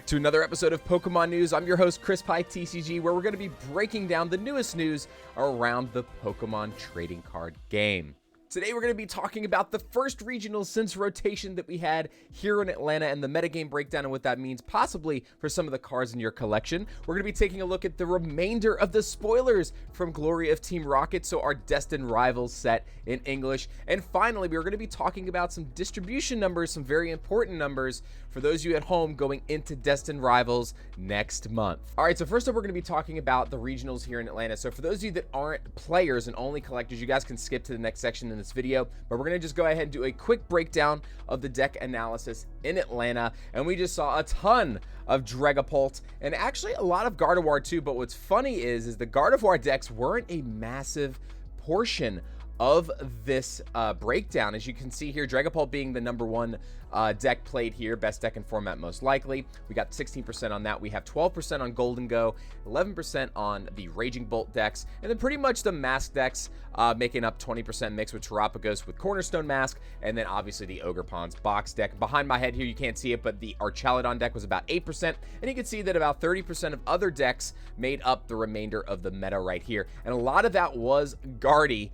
back to another episode of Pokemon News. I'm your host, CHRISPYTCG, where we're going to be breaking down the newest news around the Pokemon trading card game. Today we're going to be talking about the first regionals since rotation that we had here in Atlanta and the metagame breakdown and what that means possibly for some of the cards in your collection. We're going to be taking a look at the remainder of the spoilers from Glory of Team Rocket, so our Destined Rivals set in English. And finally, we're going to be talking about some distribution numbers, some very important numbers for those of you at home going into Destined Rivals next month. All right, so first up, we're going to be talking about the regionals here in Atlanta. So for those of you that aren't players and only collectors, you guys can skip to the next section in this video, but we're going to just go ahead and do a quick breakdown of the deck analysis in Atlanta. And we just saw a ton of Dragapult and actually a lot of Gardevoir too. But what's funny is the Gardevoir decks weren't a massive portion of this breakdown. As you can see here, Dragapult being the number one deck played here, best deck in format most likely. We got 16% on that. We have 12% on Golden Go, 11% on the Raging Bolt decks, and then pretty much the Mask decks making up 20% mix with Terapagos with Cornerstone Mask, and then obviously the Ogerpon's box deck. Behind my head here, you can't see it, but the Archaludon deck was about 8%, and you can see that about 30% of other decks made up the remainder of the meta right here, and a lot of that was Guardy.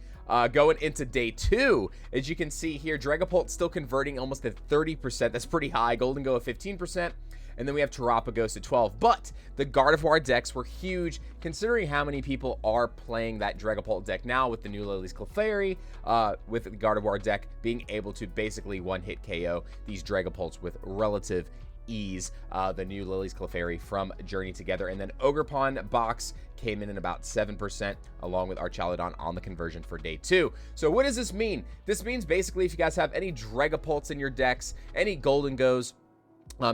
Going into day 2, as you can see here, Dragapult still converting almost at 30%. That's pretty high. Golden Go at 15%. And then we have Terapagos at 12. But the Gardevoir decks were huge, considering how many people are playing that Dragapult deck now with the new Lily's Clefairy, with the Gardevoir deck being able to basically one-hit KO these Dragapults with relative ease. The new Lily's Clefairy from Journey Together, and then Ogerpon box came in at about 7%, along with Archaludon on the conversion for day 2. So what does this mean? This means basically if you guys have any Dragapults in your decks, any Golden Goes,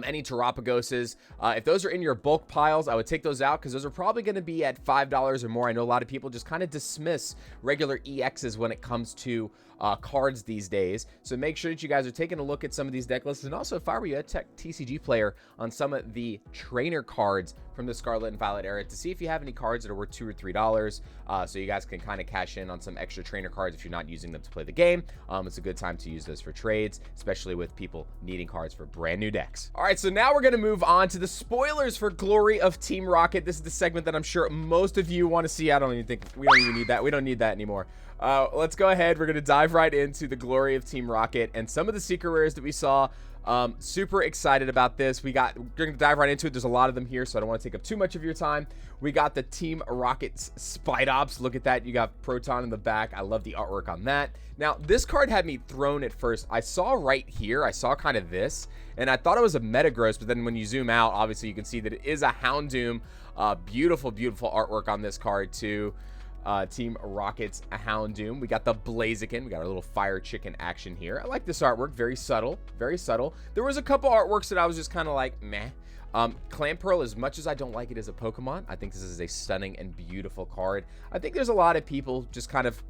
any Terapagoses, if those are in your bulk piles, I would take those out because those are probably going to be at $5 or more. I know a lot of people just kind of dismiss regular EXs when it comes to cards these days. So make sure that you guys are taking a look at some of these deck lists. And also, if I were you, a Tech TCG player, on some of the trainer cards from the Scarlet and Violet era to see if you have any cards that are worth $2 or $3, so you guys can kind of cash in on some extra trainer cards if you're not using them to play the game. It's a good time to use those for trades, especially with people needing cards for brand new decks. All right, so now we're going to move on to the spoilers for Glory of Team Rocket. This is the segment that I'm sure most of you want to see. I don't even think we don't even need that. We don't need that anymore. Let's go ahead. We're going to dive right into the Glory of Team Rocket and some of the secret rares that we saw. Super excited about this. We're going to dive right into it. There's a lot of them here, so I don't want to take up too much of your time. We got the Team Rocket's Spidops. Look at that. You got Proton in the back. I love the artwork on that. Now, this card had me thrown at first. I saw right here, I saw kind of this, and I thought it was a Metagross, but then when you zoom out, obviously you can see that it is a Houndoom. Beautiful, beautiful artwork on this card too. Team Rocket's a Houndoom. We got the Blaziken. We got our little fire chicken action here. I like this artwork. Very subtle. Very subtle. There was a couple artworks that I was just kind of like, meh. Clamperl, as much as I don't like it as a Pokemon, I think this is a stunning and beautiful card. I think there's a lot of people just kind of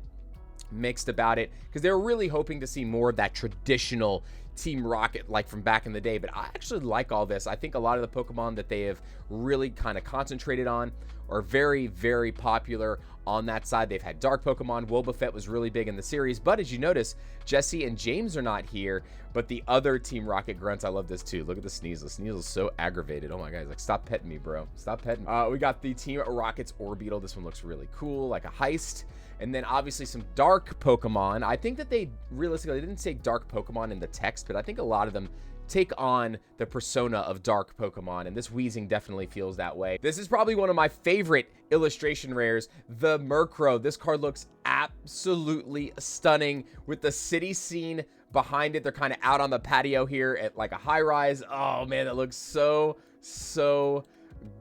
mixed about it because they were really hoping to see more of that traditional Team Rocket like from back in the day, but I actually like all this. I think a lot of the Pokemon that they have really kind of concentrated on are very, very popular on that side. They've had dark Pokemon. Wobbuffet was really big in the series, but as you notice, Jesse and James are not here, but the other Team Rocket grunts, I love this too. Look at the Sneasel. Sneasel's so aggravated. Oh my God, he's like, stop petting me, bro. Stop petting me. We got the Team Rocket's Orbeetle. This one looks really cool, like a heist. And then obviously some dark Pokemon. I think that they realistically didn't say dark Pokemon in the text, but I think a lot of them take on the persona of dark Pokemon, and this Weezing definitely feels that way. This is probably one of my favorite illustration rares, the Murkrow. This card looks absolutely stunning with the city scene behind it. They're kind of out on the patio here at like a high rise. Oh man, that looks so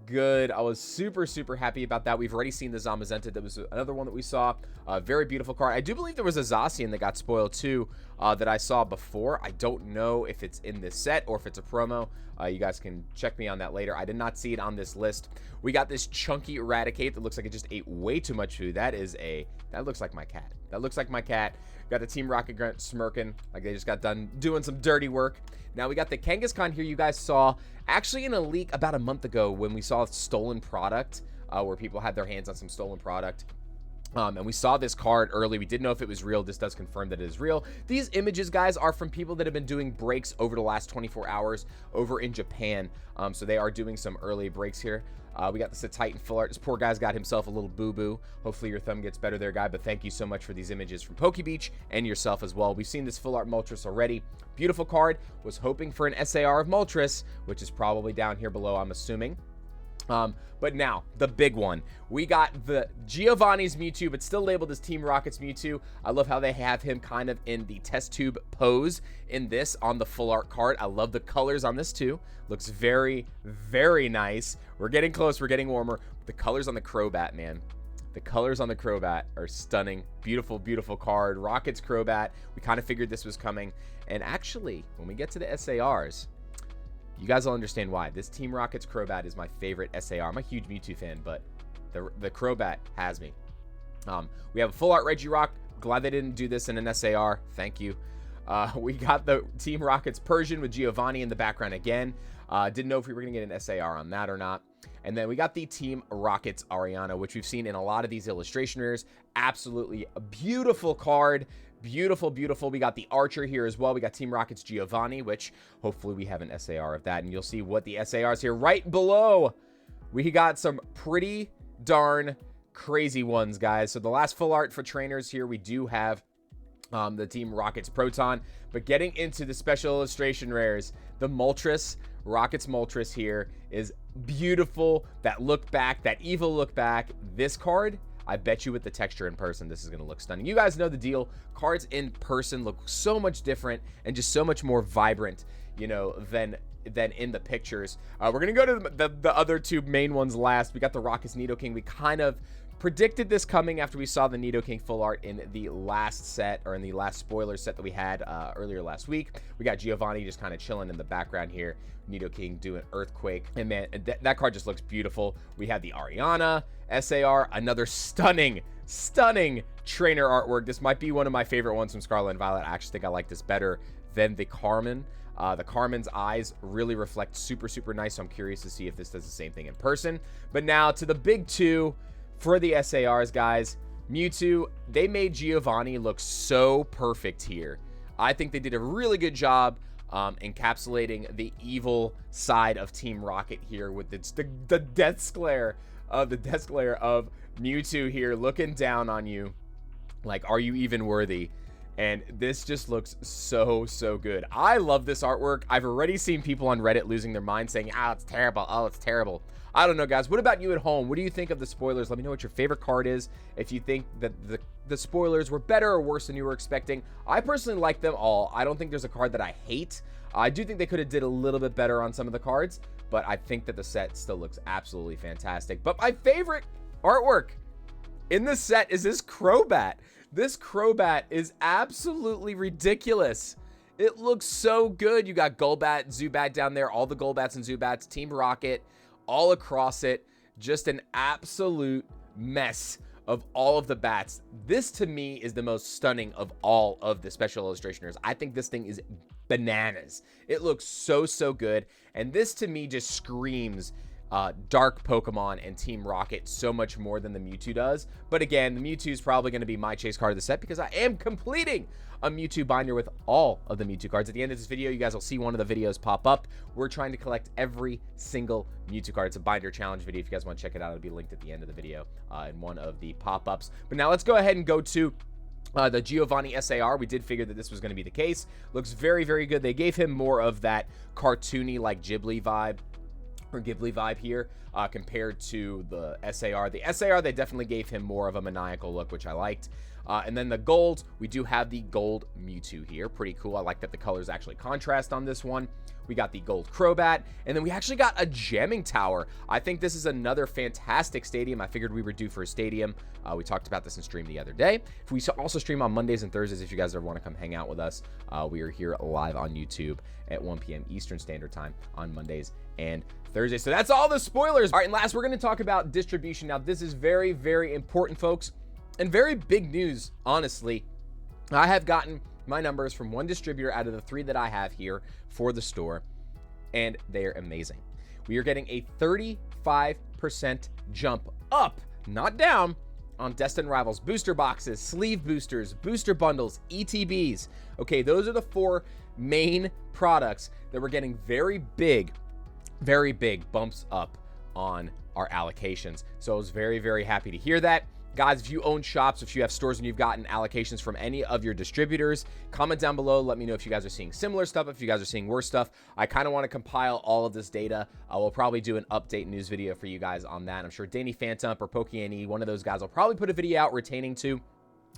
good. I was super happy about that. We've already seen the Zamazenta. That was another one that we saw. Very beautiful card. I do believe there was a Zacian that got spoiled too, that I saw before. I don't know if it's in this set or if it's a promo. You guys can check me on that later. I did not see it on this list. We got this chunky Eradicate that looks like it just ate way too much food. That looks like my cat. That looks like my cat. Got the Team Rocket grunt smirking like they just got done doing some dirty work. Now we got the Kangaskhan here. You guys saw actually in a leak about a month ago when we saw stolen product, where people had their hands on some stolen product. And we saw this card early. We didn't know if it was real. This does confirm that it is real. These images, guys, are from people that have been doing breaks over the last 24 hours over in Japan. So they are doing some early breaks here. We got the Titan full art. This poor guy's got himself a little boo-boo. Hopefully your thumb gets better there, guy. But thank you so much for these images from Pokebeach and yourself as well. We've seen this full art Moltres already. Beautiful card. Was hoping for an SAR of Moltres, which is probably down here below, I'm assuming. But now, the big one. We got the Giovanni's Mewtwo, but still labeled as Team Rocket's Mewtwo. I love how they have him kind of in the test tube pose in this on the full art card. I love the colors on this too. Looks very, very nice. We're getting close. We're getting warmer. The colors on the Crobat, man. The colors on the Crobat are stunning. Beautiful, beautiful card. Rocket's Crobat. We kind of figured this was coming. And actually, when we get to the SARs, you guys will understand why. This Team Rocket's Crobat is my favorite SAR. I'm a huge Mewtwo fan, but the Crobat has me. We have a full art Regirock. Glad they didn't do this in an SAR. Thank you. We got the Team Rocket's Persian with Giovanni in the background again. Didn't know if we were going to get an SAR on that or not. And then we got the Team Rocket's Ariana, which we've seen in a lot of these illustration rares. Absolutely a beautiful card. Beautiful, beautiful. We got the Archer here as well. We got Team Rocket's Giovanni, which hopefully we have an SAR of that. And you'll see what the SARs here right below. We got some pretty darn crazy ones, guys. So the last full art for trainers here, we do have the Team Rocket's Proton. But getting into the special illustration rares, the Moltres, Rocket's Moltres here is beautiful. That look back, that evil look back. This card, I bet you with the texture in person, this is going to look stunning. You guys know the deal. Cards in person look so much different and just so much more vibrant, you know, than in the pictures. We're going to go to the other two main ones last. We got the Rocket's Nidoking. We kind of predicted this coming after we saw the Nidoking full art in the last set, or in the last spoiler set that we had earlier last week. We got Giovanni just kind of chilling in the background here. Nidoking doing Earthquake. And man, that card just looks beautiful. We have the Ariana SAR, another stunning trainer artwork. This might be one of my favorite ones from Scarlet and Violet. I actually think I like this better than the Carmen. The Carmen's eyes really reflect super, super nice. So I'm curious to see if this does the same thing in person. But now to the big two for the SARs, guys. Mewtwo, they made Giovanni look so perfect here. I think they did a really good job encapsulating the evil side of Team Rocket here with the death glare of Mewtwo here looking down on you like, are you even worthy? And this just looks so good. I love this artwork. I've already seen people on Reddit losing their mind saying, oh, it's terrible. Oh, it's terrible. I don't know, guys. What about you at home? What do you think of the spoilers? Let me know what your favorite card is. If you think that the spoilers were better or worse than you were expecting. I personally like them all. I don't think there's a card that I hate. I do think they could have did a little bit better on some of the cards, but I think that the set still looks absolutely fantastic. But my favorite artwork in this set is this Crobat. This Crobat is absolutely ridiculous. It looks so good. You got Golbat, Zubat down there, all the Golbats and Zubats, Team Rocket, all across it. Just an absolute mess of all of the bats. This to me is the most stunning of all of the special illustrators. I think this thing is bananas. It looks so good. And this to me just screams Dark Pokemon and Team Rocket so much more than the Mewtwo does. But again, the Mewtwo is probably going to be my chase card of the set because I am completing a Mewtwo binder with all of the Mewtwo cards. At the end of this video, you guys will see one of the videos pop up. We're trying to collect every single Mewtwo card. It's a binder challenge video. If you guys want to check it out, it'll be linked at the end of the video in one of the pop-ups. But now let's go ahead and go to the Giovanni SAR. We did figure that this was going to be the case. Looks very good. They gave him more of that cartoony, like Ghibli vibe here compared to the SAR. The SAR, they definitely gave him more of a maniacal look, which I liked. And then the gold, we do have the gold Mewtwo here. Pretty cool. I like that the colors actually contrast on this one. We got the gold Crobat, and then we actually got a jamming tower. I think this is another fantastic stadium. I figured we were due for a stadium. We talked about this in stream the other day. We also stream on Mondays and Thursdays if you guys ever want to come hang out with us. We are here live on YouTube at 1 p.m. Eastern Standard Time on Mondays and Thursdays. So that's all the spoilers. All right, and last, we're going to talk about distribution. Now, this is very important, folks, and very big news, honestly. I have gotten my numbers from one distributor out of the 3 that I have here for the store, and they are amazing. We are getting a 35% jump up, not down, on Destined Rivals: booster boxes, sleeve boosters, booster bundles, ETBs. Okay, those are the 4 main products that we're getting very big bumps up on our allocations. So I was very, very happy to hear that. Guys, if you own shops, if you have stores and you've gotten allocations from any of your distributors, comment down below. Let me know if you guys are seeing similar stuff, if you guys are seeing worse stuff. I kind of want to compile all of this data. I will probably do an update news video for you guys on that. I'm sure Danny Phantom or Pokémon, one of those guys, will probably put a video out retaining to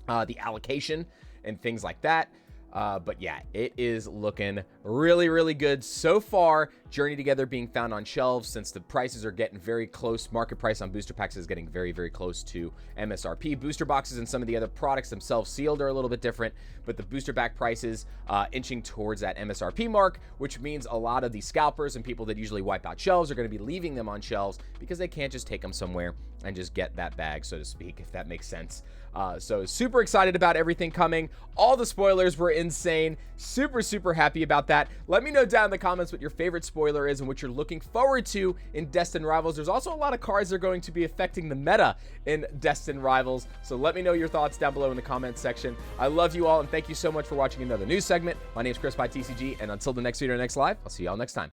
the allocation and things like that. But yeah, it is looking really, really good so far. Journey Together being found on shelves since the prices are getting very close. Market price on booster packs is getting very, very close to MSRP. Booster boxes and some of the other products themselves sealed are a little bit different, but the booster pack prices inching towards that MSRP mark, which means a lot of the scalpers and people that usually wipe out shelves are going to be leaving them on shelves because they can't just take them somewhere and just get that bag, so to speak, if that makes sense. So super excited about everything coming. All the spoilers were insane. Super, super happy about that. Let me know down in the comments what your favorite spoiler is and what you're looking forward to in Destined Rivals. There's also a lot of cards that are going to be affecting the meta in Destined Rivals. So let me know your thoughts down below in the comments section. I love you all, and thank you so much for watching another news segment. My name is CHRISPYTCG, and until the next video or next live, I'll see you all next time.